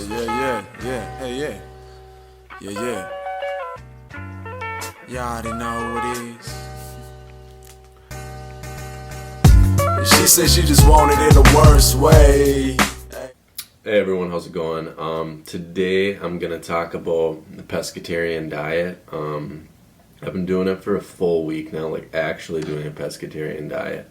Yeah. Hey, yeah. Yeah. Y'all already know who it is. She said she just wanted it in the worst way. Hey everyone, how's it going? Today I'm going to talk about the pescatarian diet. I've been doing it for a full week now, like actually doing a pescatarian diet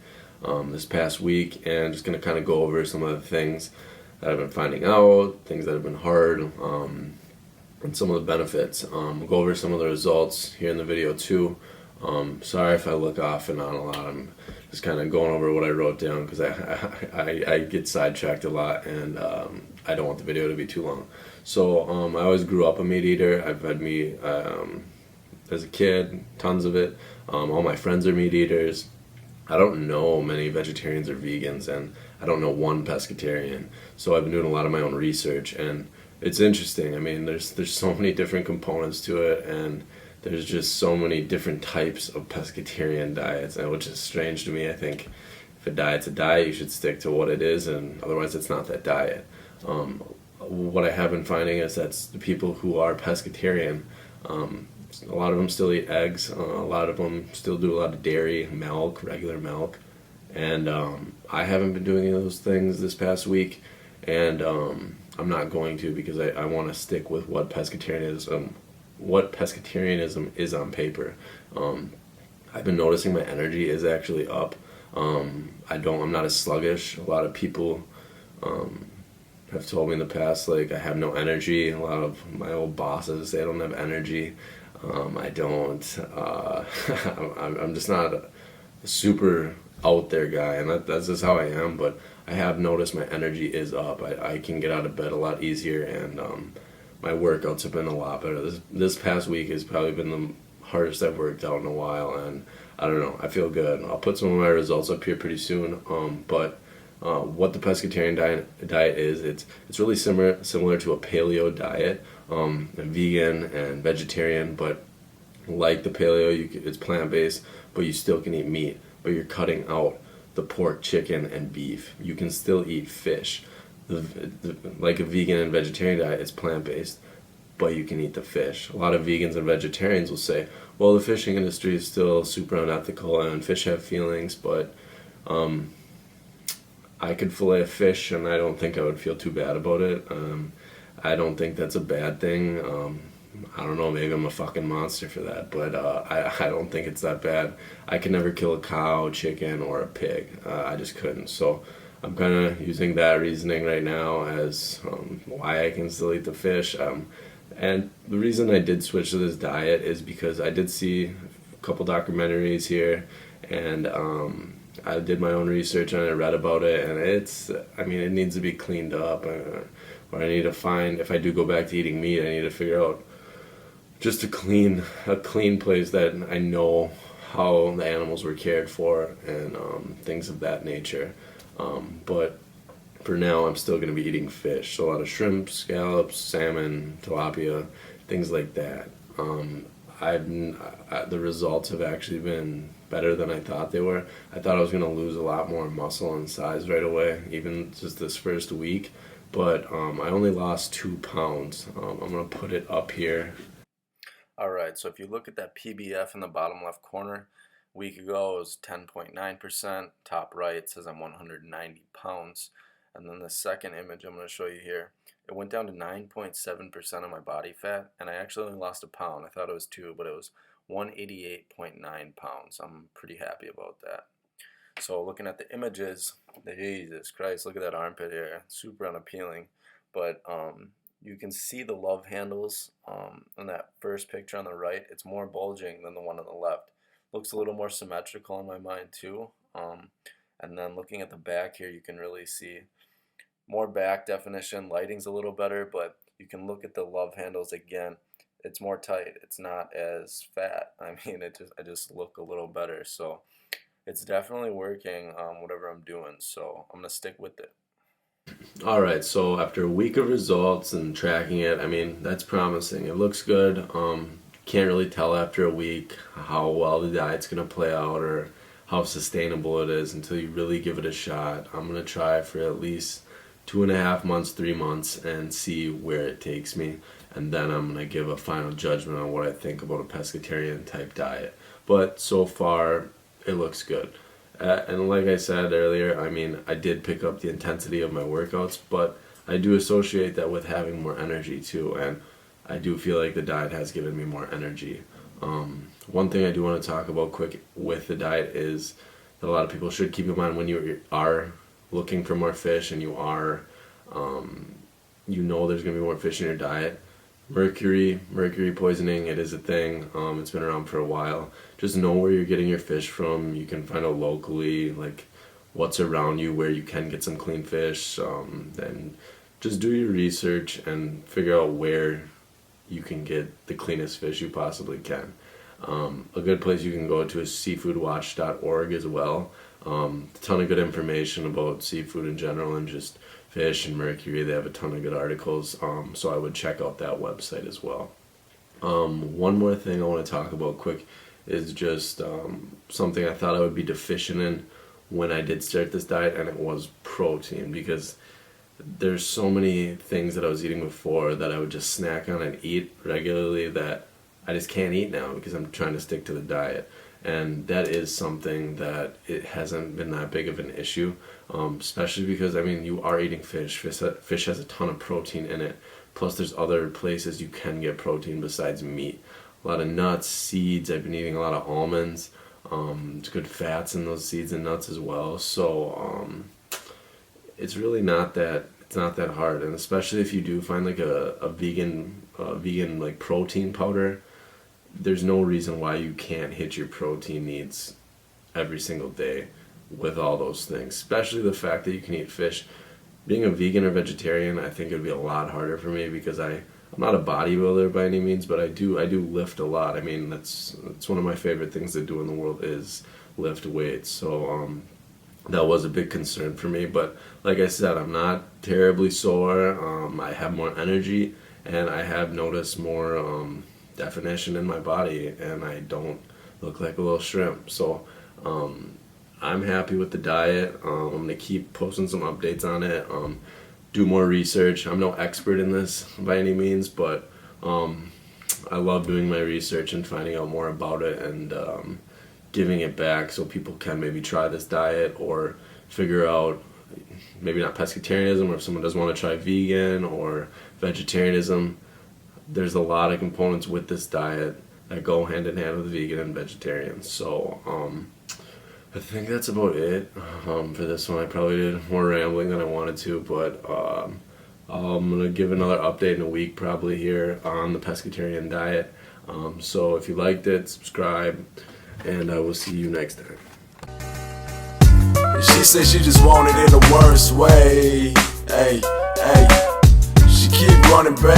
this past week, and just going to kind of go over some of the things that I've been finding out, things that have been hard, and some of the benefits. Go over some of the results here in the video too. Sorry if I look off and on a lot. I'm just kind of going over what I wrote down because I get sidetracked a lot, and I don't want the video to be too long. So I always grew up a meat eater. I've had meat as a kid, tons of it. All my friends are meat eaters. I don't know many vegetarians or vegans, and I don't know one pescatarian. So I've been doing a lot of my own research, and it's interesting. I mean, there's so many different components to it, and there's just so many different types of pescatarian diets, which is strange to me. I think if a diet's a diet, you should stick to what it is, and otherwise it's not that diet. What I have been finding is that the people who are pescatarian, a lot of them still eat eggs, a lot of them still do a lot of dairy, milk, regular milk, and I haven't been doing any of those things this past week, and I'm not going to, because I want to stick with what pescatarianism is on paper. I've been noticing my energy is actually up. I'm not as sluggish. A lot of people have told me in the past, like, I have no energy. A lot of my old bosses say I don't have energy. I don't. I'm just not a super out there guy, and that's just how I am. But I have noticed my energy is up. I can get out of bed a lot easier, and my workouts have been a lot better. This past week has probably been the hardest I've worked out in a while, and I don't know, I feel good. I'll put some of my results up here pretty soon. But what the pescatarian diet is, it's really similar to a paleo diet, vegan and vegetarian, but like the paleo, it's plant-based, but you still can eat meat, but you're cutting out the pork, chicken, and beef. You can still eat fish. Like a vegan and vegetarian diet, it's plant-based, but you can eat the fish. A lot of vegans and vegetarians will say, well, the fishing industry is still super unethical and fish have feelings, but I could fillet a fish and I don't think I would feel too bad about it. I don't think that's a bad thing. I don't know, maybe I'm a fucking monster for that, but I don't think it's that bad. I could never kill a cow, chicken, or a pig. I just couldn't. So I'm kind of using that reasoning right now as why I can still eat the fish. And the reason I did switch to this diet is because I did see a couple documentaries here, and I did my own research and I read about it, and it needs to be cleaned up. Or I need to find, if I do go back to eating meat, I need to figure out just a clean place that I know how the animals were cared for, and things of that nature. But for now, I'm still going to be eating fish. So a lot of shrimp, scallops, salmon, tilapia, things like that. The results have actually been better than I thought they were. I thought I was going to lose a lot more muscle and size right away, even just this first week. But I only lost 2 pounds. I'm going to put it up here. Alright, so if you look at that PBF in the bottom left corner, a week ago it was 10.9%. Top right says I'm 190 pounds. And then the second image I'm going to show you here, it went down to 9.7% of my body fat, and I actually only lost a pound. I thought it was 2, but it was 188.9 pounds. I'm pretty happy about that. So looking at the images, Jesus Christ, look at that armpit here, super unappealing. But you can see the love handles in that first picture on the right. It's more bulging than the one on the left. Looks a little more symmetrical in my mind too. And then looking at the back here, you can really see more back definition. Lighting's a little better, but you can look at the love handles again. It's more tight. It's not as fat. I mean, I just look a little better. So it's definitely working, whatever I'm doing. So I'm gonna stick with it. Alright, so after a week of results and tracking it, I mean, that's promising. It looks good. Can't really tell after a week how well the diet's going to play out or how sustainable it is until you really give it a shot. I'm going to try for at least 2.5 months, 3 months, and see where it takes me. And then I'm going to give a final judgment on what I think about a pescatarian type diet. But so far, it looks good. And like I said earlier, I mean, I did pick up the intensity of my workouts, but I do associate that with having more energy too. And I do feel like the diet has given me more energy. One thing I do want to talk about quick with the diet is that a lot of people should keep in mind when you are looking for more fish and you are, you know there's going to be more fish in your diet. Mercury poisoning, it is a thing. It's been around for a while. Just know where you're getting your fish from. You can find out locally, like what's around you, where you can get some clean fish. Then just do your research and figure out where you can get the cleanest fish you possibly can. A good place you can go to is seafoodwatch.org as well. A ton of good information about seafood in general and just fish and mercury. They have a ton of good articles, so I would check out that website as well. One more thing I want to talk about quick is just something I thought I would be deficient in when I did start this diet, and it was protein, because there's so many things that I was eating before that I would just snack on and eat regularly that I just can't eat now because I'm trying to stick to the diet. And that is something that it hasn't been that big of an issue, especially because, I mean, you are eating fish. Fish has a ton of protein in it. Plus, there's other places you can get protein besides meat. A lot of nuts, seeds. I've been eating a lot of almonds. There's good fats in those seeds and nuts as well. So it's really not that hard. And especially if you do find like a vegan like protein powder, there's no reason why you can't hit your protein needs every single day with all those things, especially the fact that you can eat fish. Being a vegan or vegetarian, I think it would be a lot harder for me because I'm not a bodybuilder by any means, but I do lift a lot. I mean, that's one of my favorite things to do in the world is lift weights. So that was a big concern for me. But like I said, I'm not terribly sore. I have more energy, and I have noticed more definition in my body, and I don't look like a little shrimp. So I'm happy with the diet. I'm going to keep posting some updates on it, do more research. I'm no expert in this by any means, but I love doing my research and finding out more about it and giving it back so people can maybe try this diet or figure out maybe not pescatarianism, or if someone doesn't want to try vegan or vegetarianism. There's a lot of components with this diet that go hand in hand with vegan and vegetarian. So I think that's about it for this one. I probably did more rambling than I wanted to, but I'm going to give another update in a week probably here on the pescatarian diet. So if you liked it, subscribe, and I will see you next time. She said she just wanted it in the worst way. Hey, she keep running back.